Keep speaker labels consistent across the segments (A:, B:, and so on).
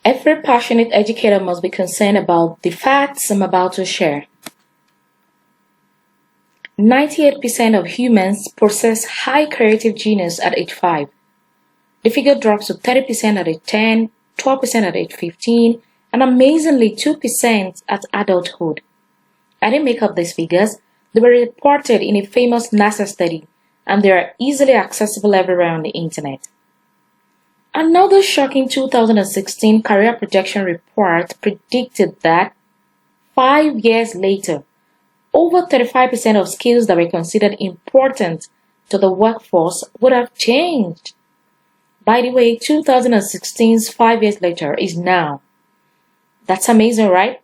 A: Every passionate educator must be concerned about the facts I'm about to share. 98% of humans possess high creative genius at age 5. The figure drops to 30% at age 10, 12% at age 15, and amazingly 2% at adulthood. I didn't make up these figures. They were reported in a famous NASA study, and they are easily accessible everywhere on the internet. Another shocking 2016 career projection report predicted that 5 years later, over 35% of skills that were considered important to the workforce would have changed. By the way, 2016's 5 years later is now. That's amazing, right?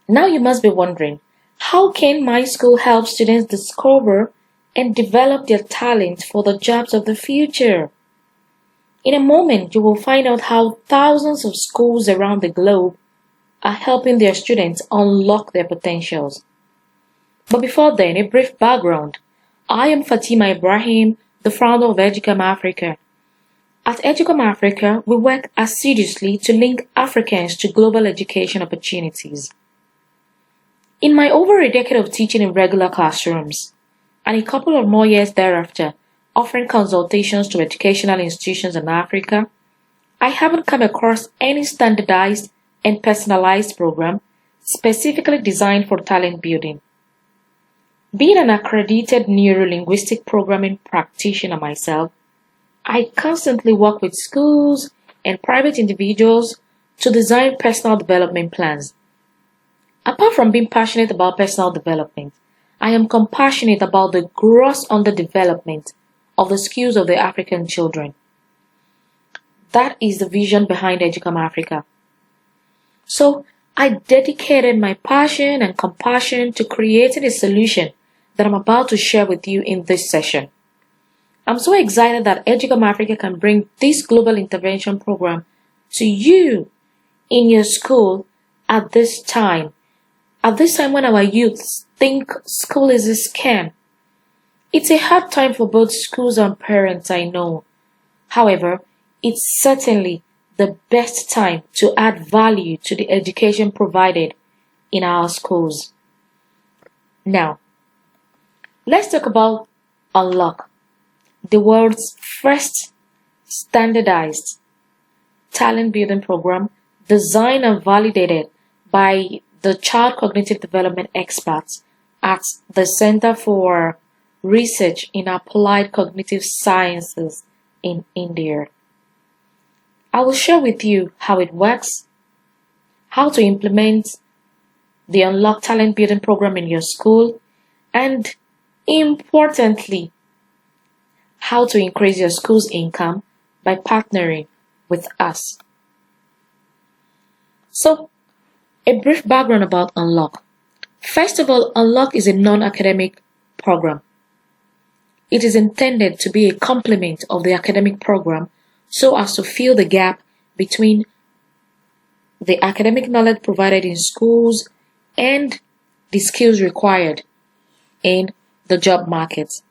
A: Now you must be wondering, how can my school help students discover and develop their talent for the jobs of the future? In a moment, you will find out how thousands of schools around the globe are helping their students unlock their potentials. But before then, a brief background. I am Fatima Ibrahim, the founder of Educom Africa. At Educom Africa, we work assiduously to link Africans to global education opportunities. In my over a decade of teaching in regular classrooms, and a couple of more years thereafter, offering consultations to educational institutions in Africa, I haven't come across any standardized and personalized program specifically designed for talent building. Being an accredited neuro-linguistic programming practitioner myself, I constantly work with schools and private individuals to design personal development plans. Apart from being passionate about personal development, I am compassionate about the gross underdevelopment of the skills of the African children. That is the vision behind Educom Africa. So, I dedicated my passion and compassion to creating a solution that I'm about to share with you in this session. I'm so excited that Educom Africa can bring this global intervention program to you in your school at this time. At this time when our youths think school is a scam. It's a hard time for both schools and parents, I know. However, it's certainly the best time to add value to the education provided in our schools. Now, let's talk about Unlock, the world's first standardized talent building program designed and validated by the child cognitive development experts at the Center for Research in Applied Cognitive Sciences in India. I will share with you how it works, how to implement the Unlock Talent Building program in your school, and importantly, how to increase your school's income by partnering with us. So, a brief background about Unlock. First of all, Unlock is a non-academic program. It is intended to be a complement of the academic program so as to fill the gap between the academic knowledge provided in schools and the skills required in the job market.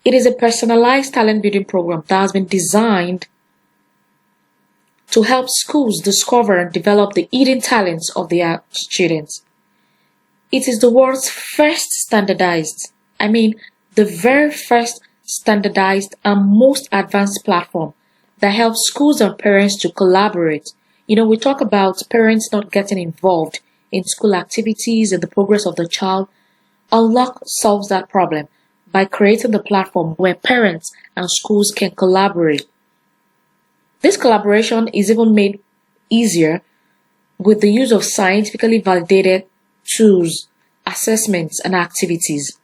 A: It is a personalized talent building program that has been designed to help schools discover and develop the hidden talents of their students. It is the world's first standardized, the very first standardized and most advanced platform that helps schools and parents to collaborate. We talk about parents not getting involved in school activities and the progress of the child. Unlock solves that problem by creating the platform where parents and schools can collaborate. This collaboration is even made easier with the use of scientifically validated tools, assessments, and activities.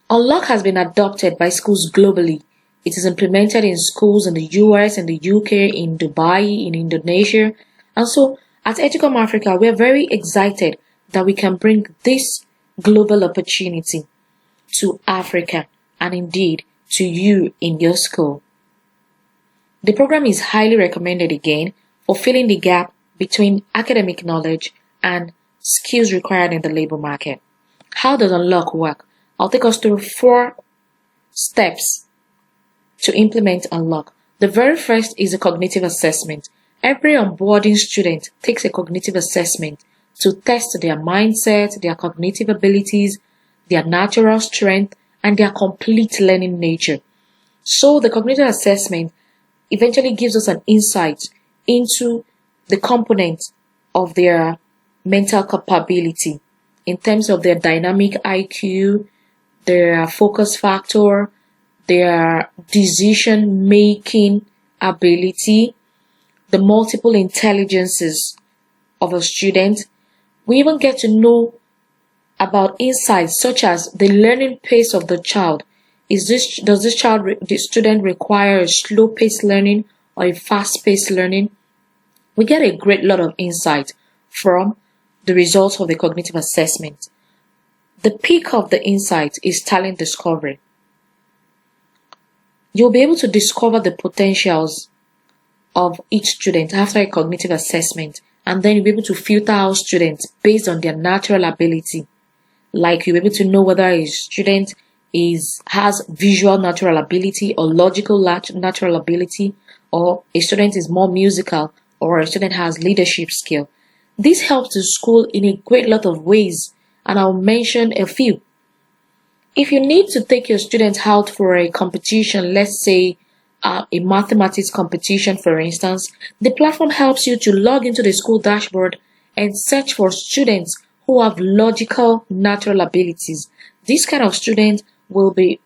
A: Unlock has been adopted by schools globally. It is implemented in schools in the US, in the UK, in Dubai, in Indonesia. And so at Educom Africa, we are very excited that we can bring this global opportunity to Africa and indeed to you in your school. The program is highly recommended again for filling the gap between academic knowledge and skills required in the labor market. How does Unlock work? I'll take us through 4 steps to implement Unlock. The very first is a cognitive assessment. Every onboarding student takes a cognitive assessment to test their mindset, their cognitive abilities, their natural strength, and their complete learning nature. So the cognitive assessment eventually gives us an insight into the components of their mental capability in terms of their dynamic IQ, their focus factor, their decision making ability, the multiple intelligences of a student. We even get to know about insights such as the learning pace of the child. Does the student require a slow paced learning or a fast paced learning? We get a great lot of insight from the results of the cognitive assessment. The peak of the insight is talent discovery. You'll be able to discover the potentials of each student after a cognitive assessment, and then you'll be able to filter out students based on their natural ability. Like, you'll be able to know whether a student has visual natural ability or logical natural ability, or a student is more musical, or a student has leadership skill. This helps the school in a great lot of ways, and I'll mention a few. If you need to take your students out for a competition, let's say a mathematics competition, for instance, the platform helps you to log into the school dashboard and search for students who have logical natural abilities. This kind of student will be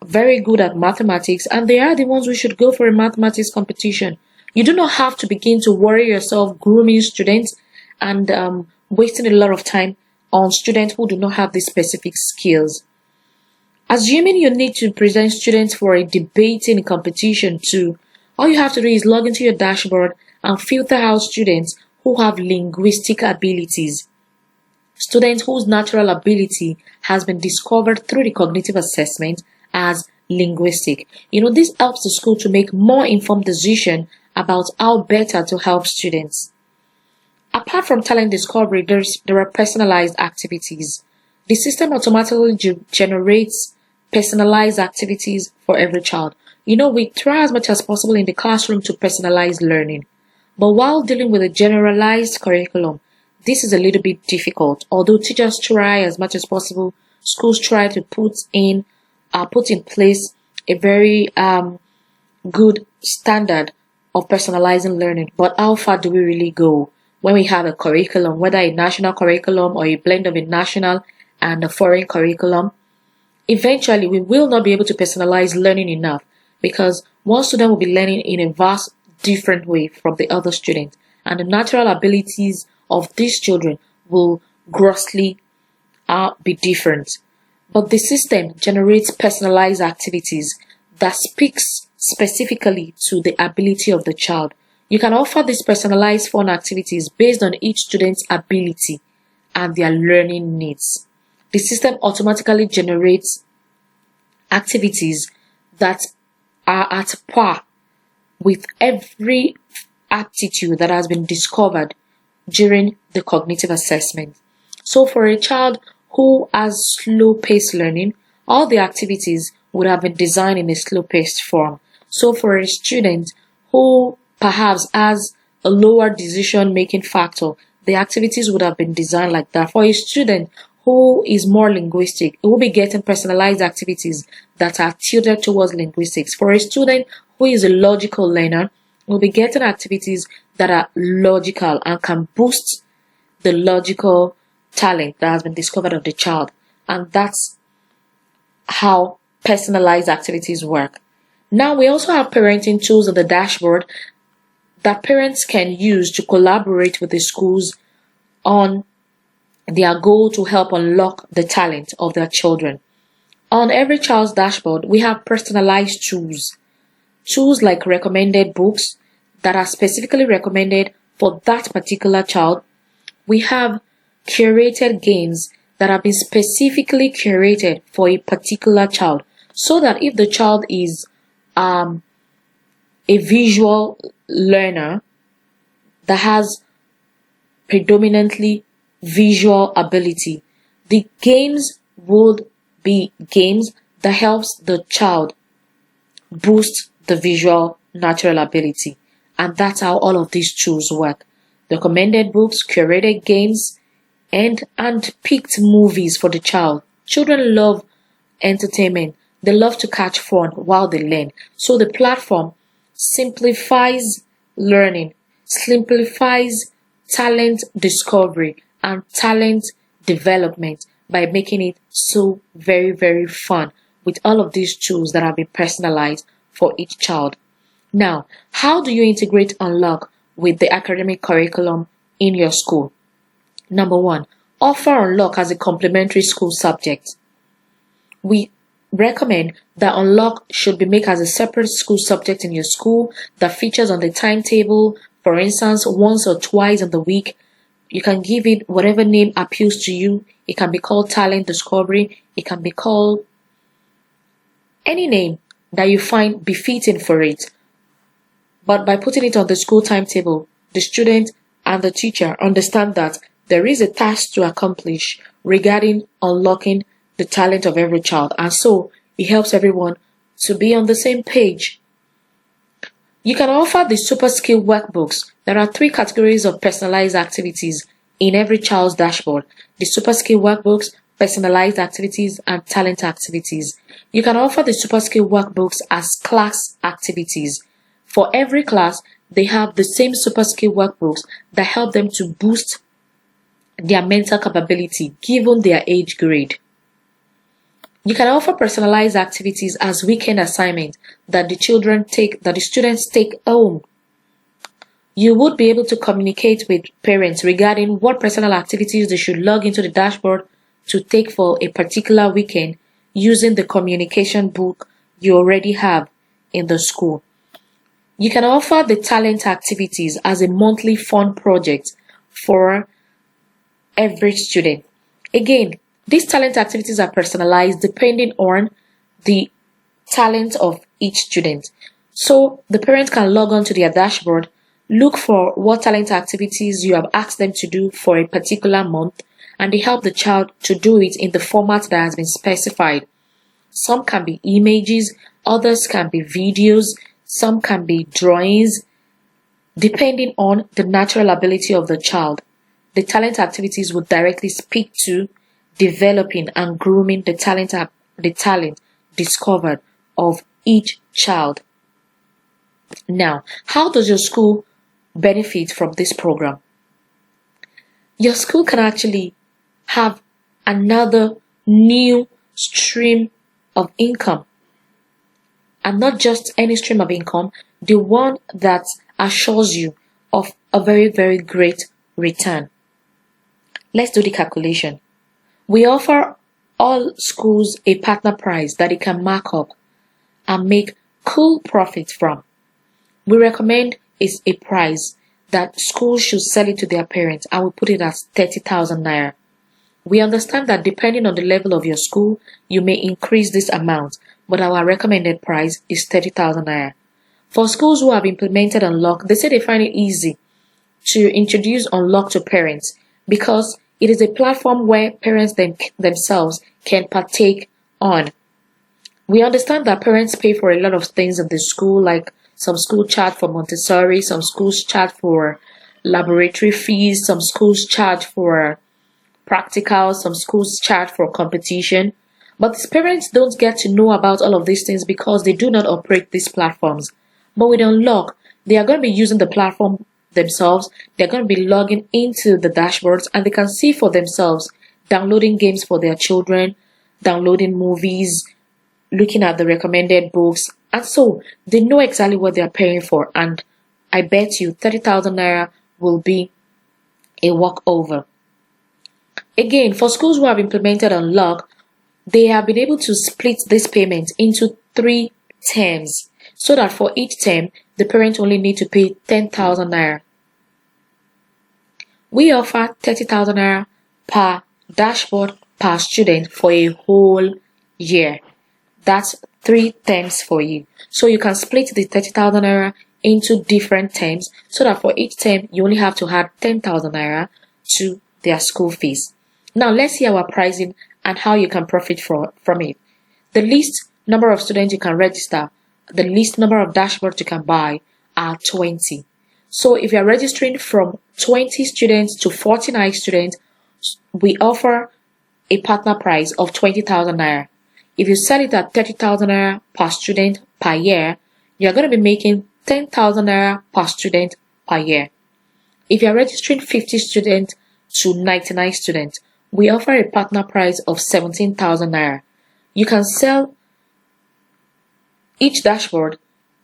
A: very good at mathematics, and they are the ones who should go for a mathematics competition. You do not have to begin to worry yourself grooming students and wasting a lot of time on students who do not have these specific skills. Assuming you need to present students for a debating competition too, all you have to do is log into your dashboard and filter out students who have linguistic abilities. Students whose natural ability has been discovered through the cognitive assessment as linguistic. This helps the school to make more informed decisions about how better to help students. Apart from talent discovery, there are personalized activities. The system automatically generates personalized activities for every child. We try as much as possible in the classroom to personalize learning. But while dealing with a generalized curriculum, this is a little bit difficult. Although teachers try as much as possible, schools try to put in place a very good standard of personalizing learning. But how far do we really go when we have a curriculum, whether a national curriculum or a blend of a national and a foreign curriculum? Eventually, we will not be able to personalize learning enough, because one student will be learning in a vast different way from the other student, and the natural abilities of these children will grossly be different. But the system generates personalized activities that speaks specifically to the ability of the child. You can offer these personalized fun activities based on each student's ability and their learning needs. The system automatically generates activities that are at par with every aptitude that has been discovered during the cognitive assessment. So for a child who has slow-paced learning, all the activities would have been designed in a slow-paced form. So for a student who perhaps has a lower decision-making factor, the activities would have been designed like that. For a student who is more linguistic, it will be getting personalized activities that are tilted towards linguistics. For a student who is a logical learner, we'll be getting activities that are logical and can boost the logical talent that has been discovered of the child. And that's how personalized activities work. Now, we also have parenting tools on the dashboard that parents can use to collaborate with the schools on their goal to help unlock the talent of their children. On every child's dashboard, we have personalized tools. Tools like recommended books that are specifically recommended for that particular child. We have curated games that have been specifically curated for a particular child, so that if the child is a visual learner that has predominantly visual ability, the games would be games that helps the child boost the visual natural ability, And that's how all of these tools work. Recommended books, curated games, and picked movies for the child. Children love entertainment. They love to catch fun while they learn. So the platform simplifies learning, simplifies talent discovery and talent development by making it so very, very fun with all of these tools that have been personalized for each child. Now, how do you integrate Unlock with the academic curriculum in your school? Number one, offer Unlock as a complementary school subject. We recommend that Unlock should be made as a separate school subject in your school that features on the timetable. For instance, once or twice in the week. You can give it whatever name appeals to you. It can be called talent discovery. It can be called any name that you find befitting for it. But by putting it on the school timetable, the student and the teacher understand that there is a task to accomplish regarding unlocking the talent of every child, and so it helps everyone to be on the same page. You can offer the super skill workbooks. There are 3 categories of personalized activities in every child's dashboard: the super skill workbooks, personalized activities, and talent activities. You can offer the super skill workbooks as class activities. For every class, they have the same super skill workbooks that help them to boost their mental capability given their age grade. You can offer personalized activities as weekend assignments that the students take home. You would be able to communicate with parents regarding what personal activities they should log into the dashboard to take for a particular weekend using the communication book you already have in the school. You can offer the talent activities as a monthly fun project for every student. Again, these talent activities are personalized depending on the talent of each student. So the parents can log on to their dashboard, look for what talent activities you have asked them to do for a particular month, and they help the child to do it in the format that has been specified. Some can be images, others can be videos, some can be drawings, depending on the natural ability of the child. The talent activities will directly speak to developing and grooming the talent discovered of each child. Now, how does your school benefit from this program? Your school can actually have another new stream of income, and not just any stream of income, the one that assures you of a very, very great return. Let's do the calculation. We offer all schools a partner price that they can mark up and make cool profits from. We recommend is a price that schools should sell it to their parents, and we put it as 30,000 naira. We understand that depending on the level of your school, you may increase this amount, but our recommended price is 30,000 naira. For schools who have implemented Unlock, they say they find it easy to introduce Unlock to parents because it is a platform where parents themselves can partake on. We understand that parents pay for a lot of things in the school, like some schools charge for Montessori, some schools charge for laboratory fees, some schools charge for practicals, some schools charge for competition. But parents don't get to know about all of these things because they do not operate these platforms. But with Unlock, they are going to be using the platform themselves. They're going to be logging into the dashboards and they can see for themselves, downloading games for their children, downloading movies, looking at the recommended books, and so they know exactly what they're paying for. And I bet you 30,000 naira will be a walkover. Again, for schools who have implemented Unlock, they have been able to split this payment into 3 terms so that for each term, the parent only need to pay 10,000 naira. We offer 30,000 naira per dashboard per student for a whole year. That's 3 terms for you. So you can split the 30,000 naira into different terms so that for each term, you only have to add 10,000 naira to their school fees. Now let's see our pricing and how you can profit from it. The least number of students you can register, the least number of dashboards you can buy are 20. So if you're registering from 20 students to 49 students, we offer a partner price of 20,000 naira. If you sell it at 30,000 naira per student per year, you're going to be making 10,000 naira per student per year. If you're registering 50 students to 99 students, we offer a partner price of 17,000 naira. You can sell each dashboard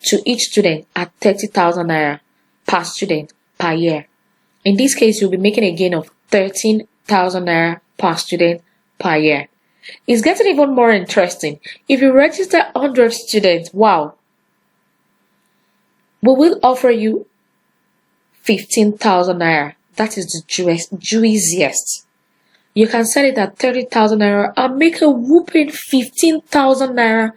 A: to each student at 30,000 naira per student per year. In this case, you'll be making a gain of 13,000 naira per student per year. It's getting even more interesting. If you register 100 students, wow, we will offer you 15,000 naira. That is the juiciest. You can sell it at 30,000 naira and make a whooping 15,000 naira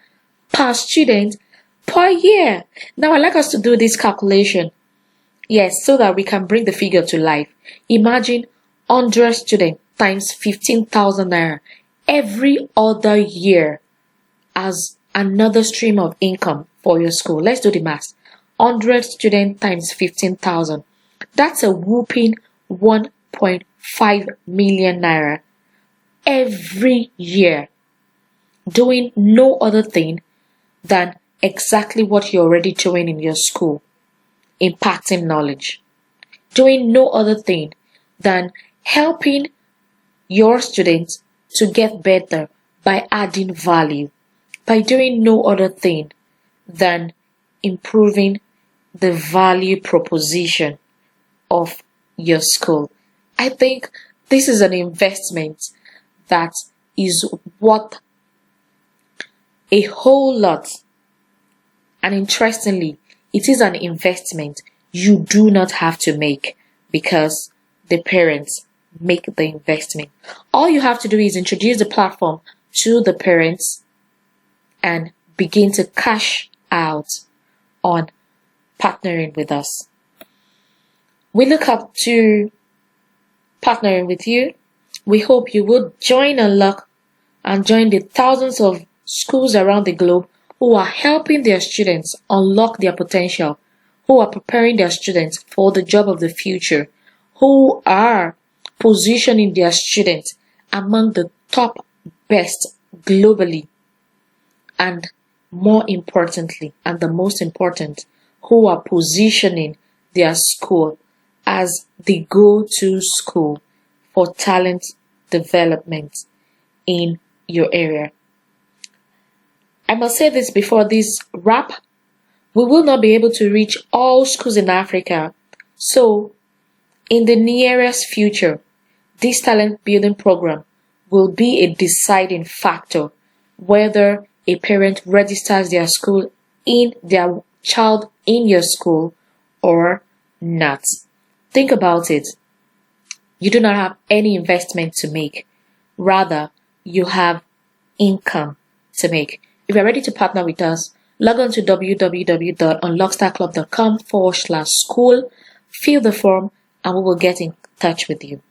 A: per student per year. Now I'd like us to do this calculation. Yes, so that we can bring the figure to life. Imagine 100 students times 15,000 naira every other year as another stream of income for your school. Let's do the math. 100 students times 15,000. That's a whooping 1.5 million naira every year, doing no other thing than exactly what you're already doing in your school, impacting knowledge, doing no other thing than helping your students to get better by adding value, by doing no other thing than improving the value proposition of your school. I think this is an investment that is worth a whole lot. And interestingly, it is an investment you do not have to make because the parents make the investment. All you have to do is introduce the platform to the parents and begin to cash out on partnering with us. We look up to partnering with you. We hope you will join Unlock and join the thousands of schools around the globe who are helping their students unlock their potential, who are preparing their students for the job of the future, who are positioning their students among the top best globally, and more importantly, and the most important, who are positioning their school as the go-to school for talent development in your area. I must say this before this wrap. We will not be able to reach all schools in Africa. So, in the nearest future, this talent building program will be a deciding factor whether a parent registers their child in your school or not. Think about it. You do not have any investment to make. Rather, you have income to make. If you're ready to partner with us, log on to www.unlockstarclub.com/school, fill the form, and we will get in touch with you.